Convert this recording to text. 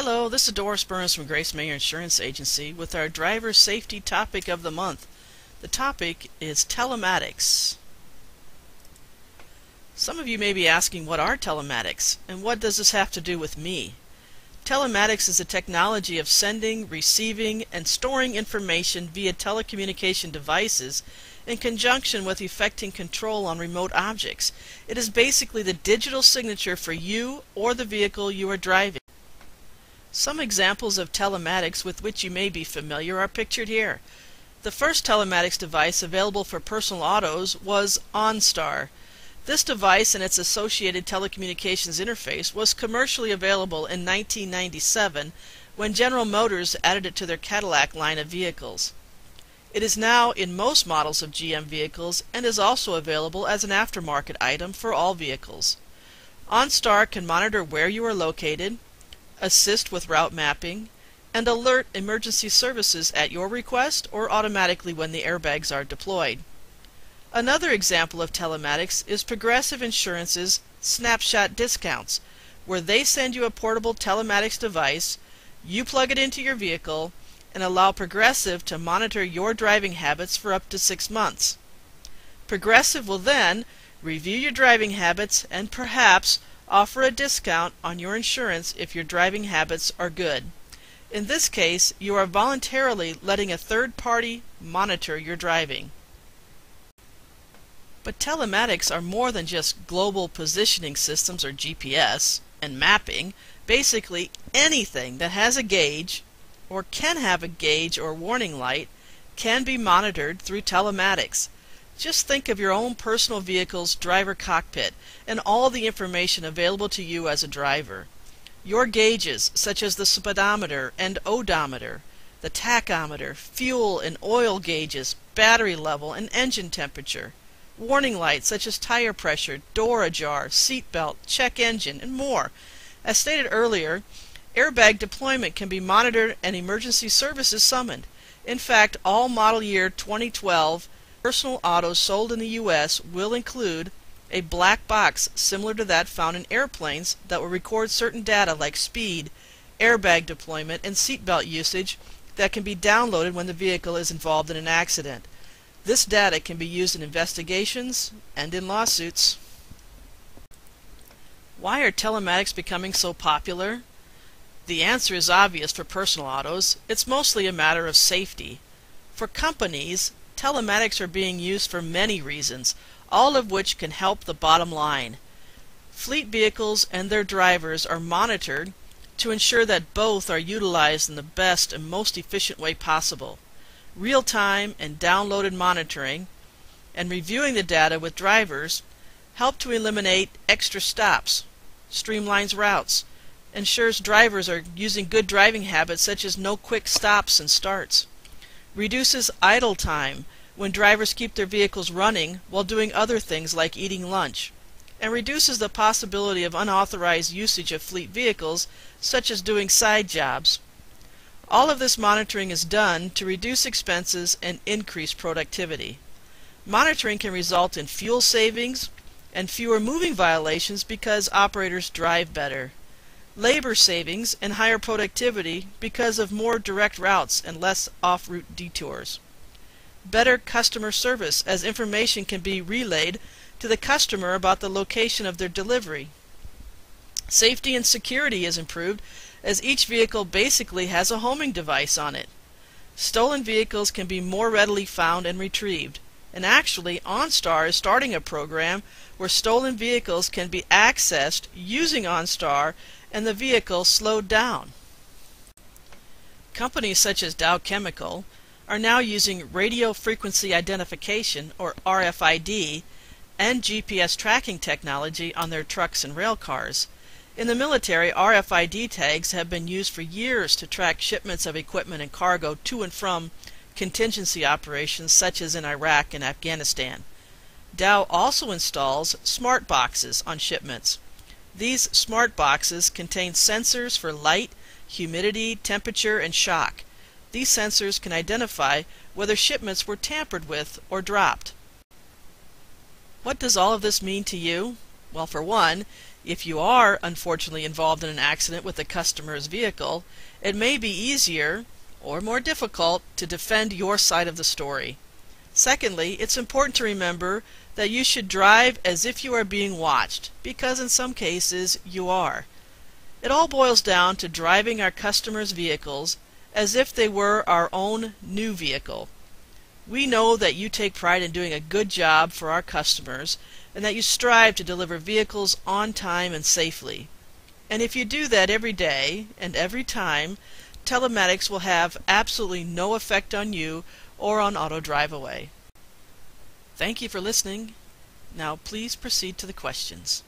Hello, this is Doris Burns from Grace Mayer Insurance Agency with our driver safety topic of the month. The topic is telematics. Some of you may be asking, what are telematics and what does this have to do with me? Telematics is a technology of sending, receiving, and storing information via telecommunication devices in conjunction with effecting control on remote objects. It is basically the digital signature for you or the vehicle you are driving. Some examples of telematics with which you may be familiar are pictured here. The first telematics device available for personal autos was OnStar. This device and its associated telecommunications interface was commercially available in 1997 when General Motors added it to their Cadillac line of vehicles. It is now in most models of GM vehicles and is also available as an aftermarket item for all vehicles. OnStar can monitor where you are located, assist with route mapping, and alert emergency services at your request or automatically when the airbags are deployed. Another example of telematics is Progressive Insurance's Snapshot Discounts, where they send you a portable telematics device, you plug it into your vehicle, and allow Progressive to monitor your driving habits for up to 6 months. Progressive will then review your driving habits and perhaps offer a discount on your insurance if your driving habits are good. In this case, you are voluntarily letting a third party monitor your driving. But telematics are more than just global positioning systems or GPS and mapping. Basically anything that has a gauge or can have a gauge or warning light can be monitored through telematics. Just think of your own personal vehicle's driver cockpit and all the information available to you as a driver. Your gauges, such as the speedometer and odometer, the tachometer, fuel and oil gauges, battery level and engine temperature, warning lights such as tire pressure, door ajar, seat belt, check engine, and more. As stated earlier, airbag deployment can be monitored and emergency services summoned. In fact, all model year 2012 personal autos sold in the U.S. will include a black box similar to that found in airplanes that will record certain data like speed, airbag deployment, and seatbelt usage that can be downloaded when the vehicle is involved in an accident. This data can be used in investigations and in lawsuits. Why are telematics becoming so popular? The answer is obvious for personal autos. It's mostly a matter of safety. For companies, telematics are being used for many reasons, all of which can help the bottom line. Fleet vehicles and their drivers are monitored to ensure that both are utilized in the best and most efficient way possible. Real-time and downloaded monitoring and reviewing the data with drivers help to eliminate extra stops, streamlines routes, ensures drivers are using good driving habits such as no quick stops and starts, reduces idle time when drivers keep their vehicles running while doing other things like eating lunch, and reduces the possibility of unauthorized usage of fleet vehicles such as doing side jobs. All of this monitoring is done to reduce expenses and increase productivity. Monitoring can result in fuel savings and fewer moving violations because operators drive better, labor savings and higher productivity because of more direct routes and less off-route detours, better customer service as information can be relayed to the customer about the location of their delivery. Safety and security is improved as each vehicle basically has a homing device on it. Stolen vehicles can be more readily found and retrieved. And actually, OnStar is starting a program where stolen vehicles can be accessed using OnStar and the vehicle slowed down. Companies such as Dow Chemical are now using radio frequency identification, or RFID, and GPS tracking technology on their trucks and rail cars. In the military, RFID tags have been used for years to track shipments of equipment and cargo to and from contingency operations such as in Iraq and Afghanistan. Dow also installs smart boxes on shipments. These smart boxes contain sensors for light, humidity, temperature, and shock. These sensors can identify whether shipments were tampered with or dropped. What does all of this mean to you? Well, for one, If you are unfortunately involved in an accident with a customer's vehicle, it may be easier or more difficult to defend your side of the story. Secondly, it's important to remember that you should drive as if you are being watched, because in some cases you are. It all boils down to driving our customers' vehicles as if they were our own new vehicle. We know that you take pride in doing a good job for our customers and that you strive to deliver vehicles on time and safely. And if you do that every day and every time, telematics will have absolutely no effect on you or on Auto Drive Away. Thank you for listening. Now please proceed to the questions.